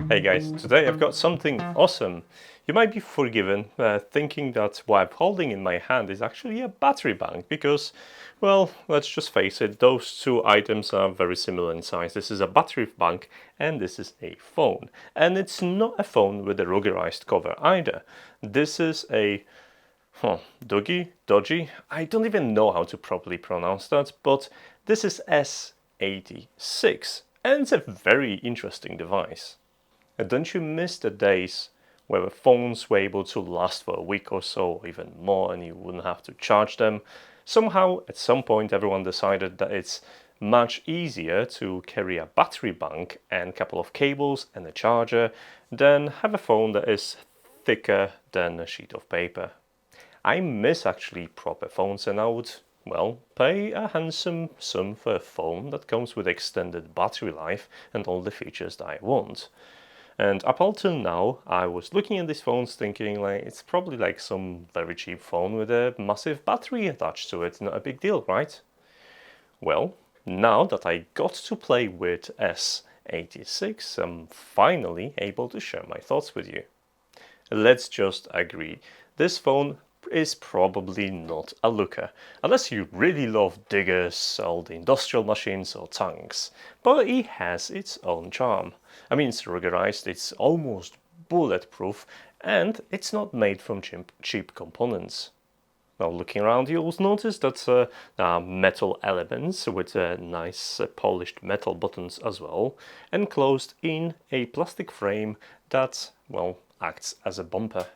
Hey guys, today I've got something awesome. You might be forgiven thinking that what I'm holding in my hand is actually a battery bank because, well, let's just face it, those two items are very similar in size. This is a battery bank and this is a phone. And it's not a phone with a ruggerized cover either. This is a Dogi, I don't even know how to properly pronounce that, but this is S86 and it's a very interesting device. Don't you miss the days where the phones were able to last for a week or so, or even more, and you wouldn't have to charge them? Somehow, at some point, everyone decided that it's much easier to carry a battery bank and a couple of cables and a charger than have a phone that is thicker than a sheet of paper. I miss actually proper phones, and I would, well, pay a handsome sum for a phone that comes with extended battery life and all the features that I want. And up until now, I was looking at these phones thinking like it's probably like some very cheap phone with a massive battery attached to it, not a big deal, right? Well, now that I got to play with S86, I'm finally able to share my thoughts with you. Let's just agree, this phone is probably not a looker, unless you really love diggers, old industrial machines or tanks, but it has its own charm. I mean, it's ruggerized, it's almost bulletproof, and it's not made from cheap components. Now, looking around, you'll notice that there are metal elements with nice polished metal buttons as well, enclosed in a plastic frame that, well, acts as a bumper.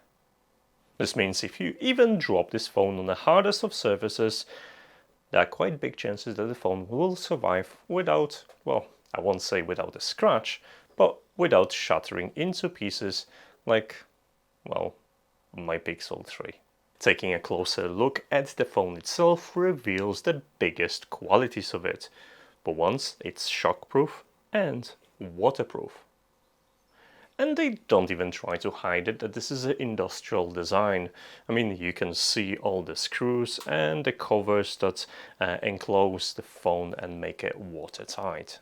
This means if you even drop this phone on the hardest of surfaces, there are quite big chances that the phone will survive without, well, I won't say without a scratch, but without shattering into pieces like, well, my Pixel 3. Taking a closer look at the phone itself reveals the biggest qualities of it. For once, it's shockproof and waterproof. And they don't even try to hide it that this is an industrial design. I mean, you can see all the screws and the covers that enclose the phone and make it watertight.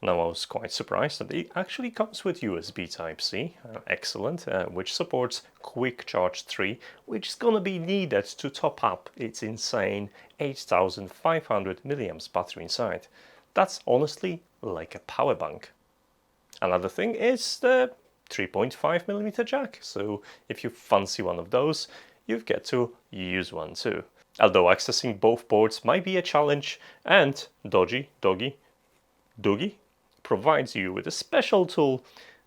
Now, I was quite surprised that it actually comes with USB Type-C, excellent, which supports Quick Charge 3, which is going to be needed to top up its insane 8500 mAh battery inside. That's honestly like a power bank. Another thing is the 3.5mm jack, so if you fancy one of those, you get to use one too. Although accessing both ports might be a challenge, and Dogi provides you with a special tool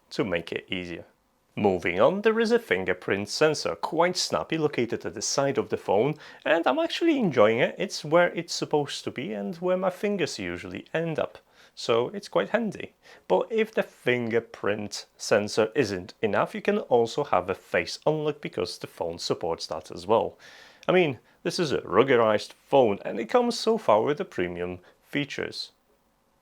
to make it easier. Moving on, there is a fingerprint sensor, quite snappy, located at the side of the phone, and I'm actually enjoying it. It's where it's supposed to be and where my fingers usually end up, so it's quite handy. But if the fingerprint sensor isn't enough, you can also have a face unlock because the phone supports that as well. I mean, this is a ruggerized phone and it comes so far with the premium features.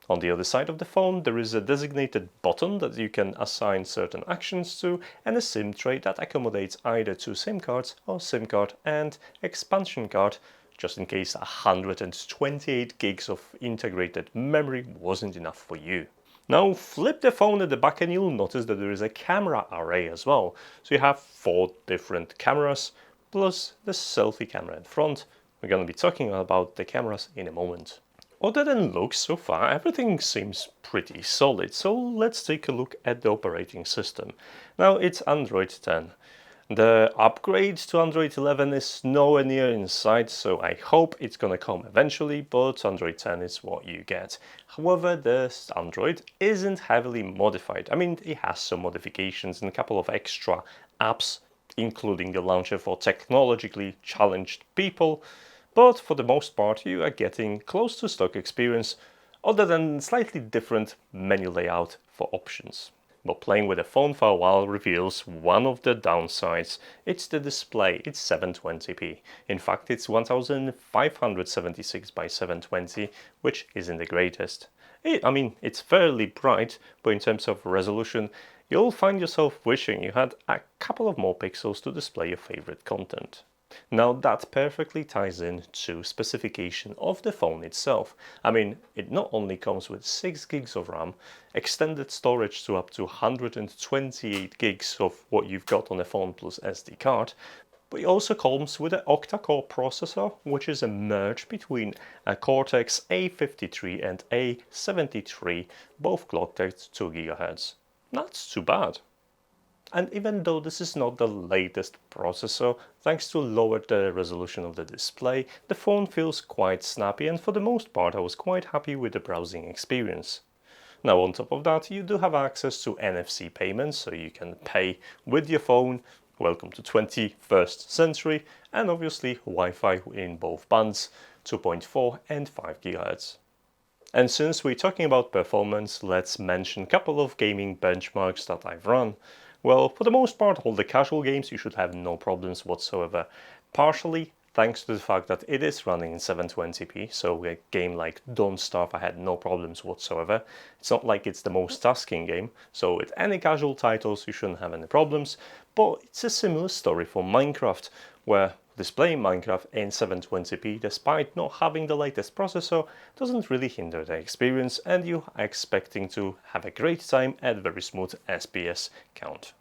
On the other side of the phone, there is a designated button that you can assign certain actions to, and a SIM tray that accommodates either two SIM cards or SIM card and expansion card, just in case 128 gigs of integrated memory wasn't enough for you. Now flip the phone at the back and you'll notice that there is a camera array as well. So you have 4 different cameras, plus the selfie camera in front. We're going to be talking about the cameras in a moment. Other than looks, so far everything seems pretty solid, so let's take a look at the operating system. Now it's Android 10. The upgrade to Android 11 is nowhere near in sight, so I hope it's gonna come eventually, but Android 10 is what you get. However, this Android isn't heavily modified. I mean, it has some modifications and a couple of extra apps, including the launcher for technologically challenged people, but for the most part you are getting close to stock experience, other than slightly different menu layout for options. But playing with the phone for a while reveals one of the downsides. It's the display. It's 720p. In fact, it's 1576 by 720, which isn't the greatest. I mean, it's fairly bright, but in terms of resolution, you'll find yourself wishing you had a couple of more pixels to display your favorite content. Now that perfectly ties in to specification of the phone itself. I mean, it not only comes with 6 gigs of RAM, extended storage to up to 128 gigs of what you've got on a phone plus SD card, but it also comes with an octa-core processor, which is a merge between a Cortex A53 and A73, both clocked at 2 GHz. Not too bad. And even though this is not the latest processor, thanks to lowered the resolution of the display, the phone feels quite snappy, and for the most part I was quite happy with the browsing experience. Now on top of that, you do have access to NFC payments, so you can pay with your phone. Welcome to 21st century, and obviously Wi-Fi in both bands, 2.4 and 5 GHz. And since we're talking about performance, let's mention a couple of gaming benchmarks that I've run. Well, for the most part, all the casual games you should have no problems whatsoever. Partially thanks to the fact that it is running in 720p, so a game like Don't Starve I had no problems whatsoever. It's not like it's the most tasking game, so with any casual titles you shouldn't have any problems, but it's a similar story for Minecraft, where displaying Minecraft in 720p despite not having the latest processor doesn't really hinder the experience, and you are expecting to have a great time at very smooth FPS count.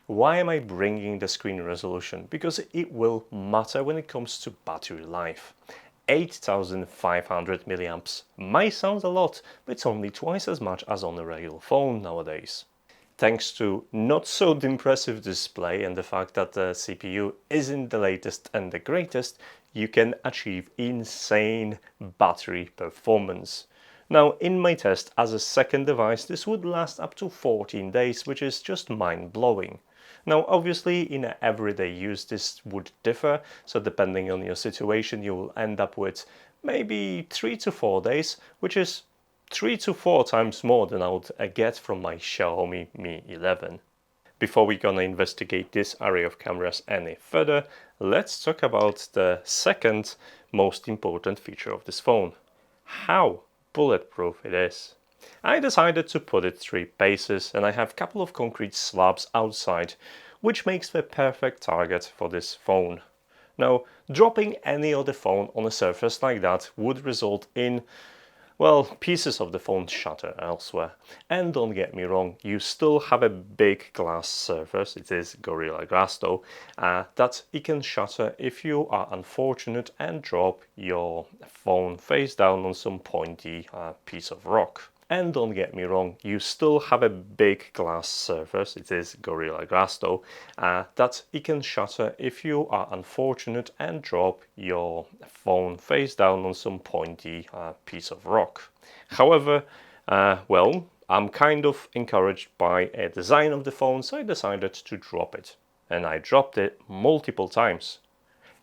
Why am I bringing the screen resolution? Because it will matter when it comes to battery life. 8500 milliamps might sound a lot, but it's only twice as much as on a regular phone nowadays. Thanks to not so impressive display and the fact that the CPU isn't the latest and the greatest, you can achieve insane battery performance. Now in my test as a second device, this would last up to 14 days, which is just mind-blowing. Now obviously in everyday use this would differ, so depending on your situation you will end up with maybe 3 to 4 days, which is 3 to 4 times more than I would get from my Xiaomi Mi 11. Before we're gonna investigate this array of cameras any further, let's talk about the second most important feature of this phone: how bulletproof it is. I decided to put it 3 paces, and I have a couple of concrete slabs outside, which makes the perfect target for this phone. Now, dropping any other phone on a surface like that would result in, well, pieces of the phone shatter elsewhere. And don't get me wrong, you still have a big glass surface, it is Gorilla Glass though, that it can shatter if you are unfortunate and drop your phone face down on some pointy piece of rock. And don't get me wrong, you still have a big glass surface, it is Gorilla Glass though, that it can shatter if you are unfortunate and drop your phone face down on some pointy piece of rock. However, well, I'm kind of encouraged by a design of the phone, so I decided to drop it. And I dropped it multiple times.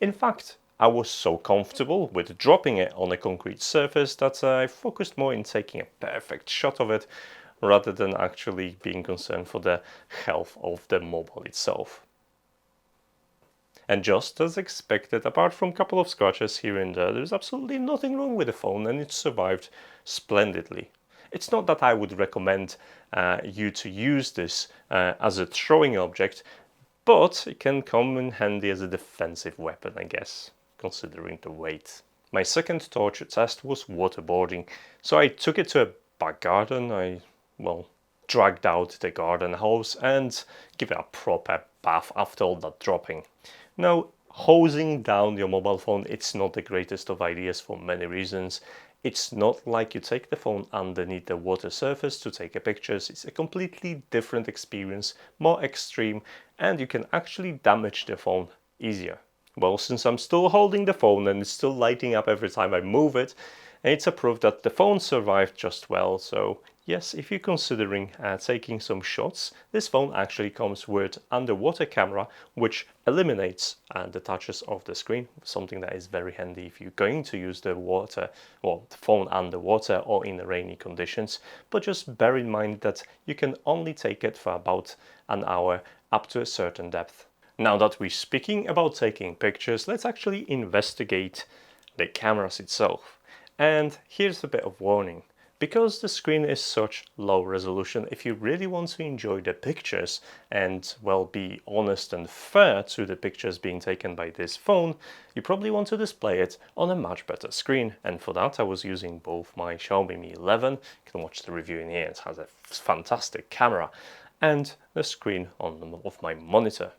In fact, I was so comfortable with dropping it on a concrete surface that I focused more in taking a perfect shot of it rather than actually being concerned for the health of the mobile itself. And just as expected, apart from a couple of scratches here and there's absolutely nothing wrong with the phone, and it survived splendidly. It's not that I would recommend you to use this as a throwing object, but it can come in handy as a defensive weapon, I guess, considering the weight. My second torture test was waterboarding, so I took it to a back garden. I, well, dragged out the garden hose and give it a proper bath after all that dropping. Now, hosing down your mobile phone, it's not the greatest of ideas for many reasons. It's not like you take the phone underneath the water surface to take pictures. It's a completely different experience, more extreme, and you can actually damage the phone easier. Well, since I'm still holding the phone and it's still lighting up every time I move it, it's a proof that the phone survived just well. So yes, if you're considering taking some shots, this phone actually comes with underwater camera, which eliminates the touches of the screen, something that is very handy if you're going to use the phone underwater or in rainy conditions. But just bear in mind that you can only take it for about an hour up to a certain depth. Now that we're speaking about taking pictures, let's actually investigate the cameras itself. And here's a bit of warning. Because the screen is such low resolution, if you really want to enjoy the pictures and, well, be honest and fair to the pictures being taken by this phone, you probably want to display it on a much better screen. And for that I was using both my Xiaomi Mi 11, you can watch the review in here, it has a fantastic camera, and the screen of my monitor.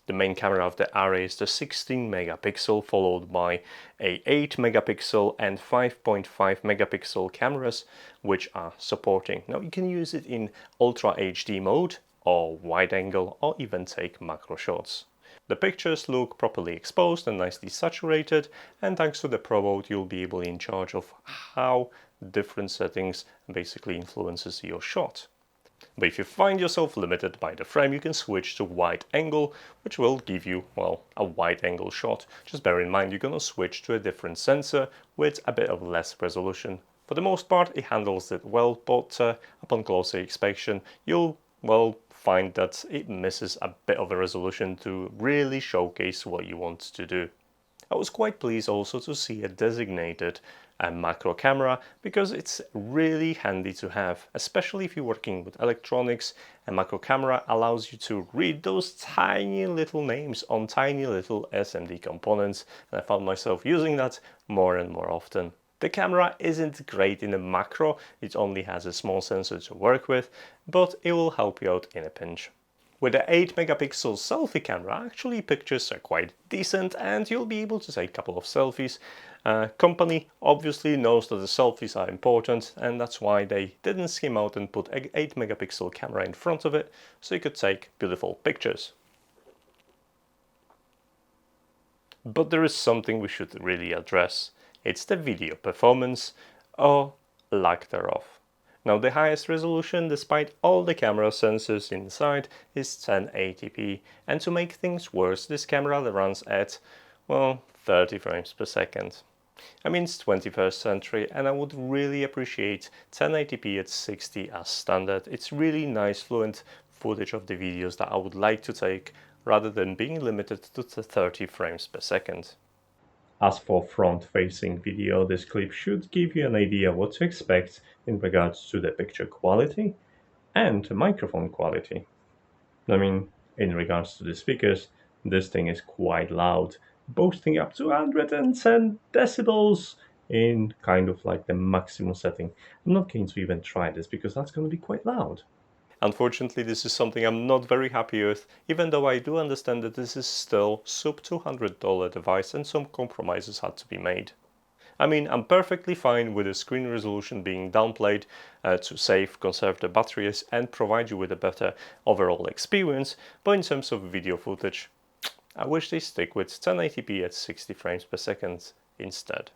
The main camera of the array is the 16 megapixel, followed by a 8 megapixel and 5.5 megapixel cameras, which are supporting. Now you can use it in Ultra HD mode or wide angle, or even take macro shots. The pictures look properly exposed and nicely saturated, and thanks to the Pro Mode you'll be able in charge of how different settings basically influences your shot. But if you find yourself limited by the frame, you can switch to wide angle, which will give you, well, a wide angle shot. Just bear in mind you're going to switch to a different sensor with a bit of less resolution. For the most part it handles it well, but upon closer inspection you'll, well, find that it misses a bit of a resolution to really showcase what you want to do. I was quite pleased also to see a designated macro camera, because it's really handy to have, especially if you're working with electronics. A macro camera allows you to read those tiny little names on tiny little SMD components, and I found myself using that more and more often. The camera isn't great in a macro, it only has a small sensor to work with, but it will help you out in a pinch. With the 8 megapixel selfie camera, actually pictures are quite decent and you'll be able to take a couple of selfies. Company obviously knows that the selfies are important, and that's why they didn't skim out and put an 8 megapixel camera in front of it, so you could take beautiful pictures. But there is something we should really address. It's the video performance, or lack thereof. Now the highest resolution, despite all the camera sensors inside, is 1080p, and to make things worse, this camera runs at, well, 30 frames per second. I mean, it's 21st century, and I would really appreciate 1080p at 60 as standard. It's really nice fluent footage of the videos that I would like to take, rather than being limited to 30 frames per second. As for front-facing video, this clip should give you an idea what to expect in regards to the picture quality and microphone quality. I mean, in regards to the speakers, this thing is quite loud, boasting up to 110 decibels in kind of like the maximum setting. I'm not going to even try this because that's going to be quite loud. Unfortunately, this is something I'm not very happy with, even though I do understand that this is still sub $200 device and some compromises had to be made. I mean, I'm perfectly fine with the screen resolution being downplayed to conserve the batteries and provide you with a better overall experience, but in terms of video footage, I wish they stick with 1080p at 60 frames per second instead.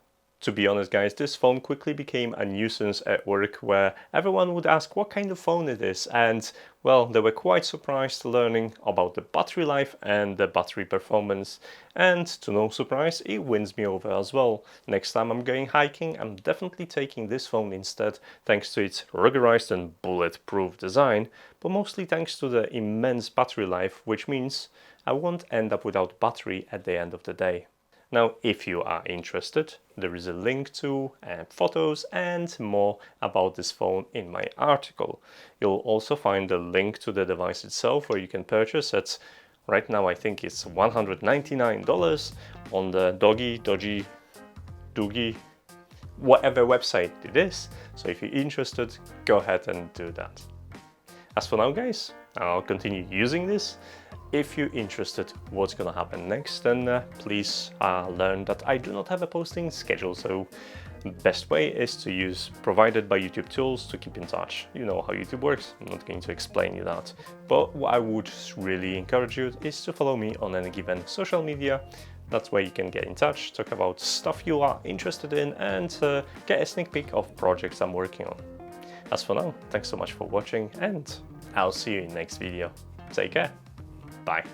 To be honest guys, this phone quickly became a nuisance at work, where everyone would ask what kind of phone it is, and well, they were quite surprised learning about the battery life and the battery performance, and to no surprise it wins me over as well. Next time I'm going hiking, I'm definitely taking this phone instead, thanks to its ruggedized and bulletproof design, but mostly thanks to the immense battery life, which means I won't end up without battery at the end of the day. Now, if you are interested, there is a link to photos and more about this phone in my article. You'll also find a link to the device itself, where you can purchase it. Right now I think it's $199 on the Doogee, whatever website it is. So if you're interested, go ahead and do that. As for now guys, I'll continue using this. If you're interested what's gonna happen next, then please learn that I do not have a posting schedule, so best way is to use provided by YouTube tools to keep in touch. You know how YouTube works, I'm not going to explain you that. But what I would really encourage you is to follow me on any given social media. That's where you can get in touch, talk about stuff you are interested in, and get a sneak peek of projects I'm working on. As for now, thanks so much for watching, and I'll see you in the next video. Take care. Bye.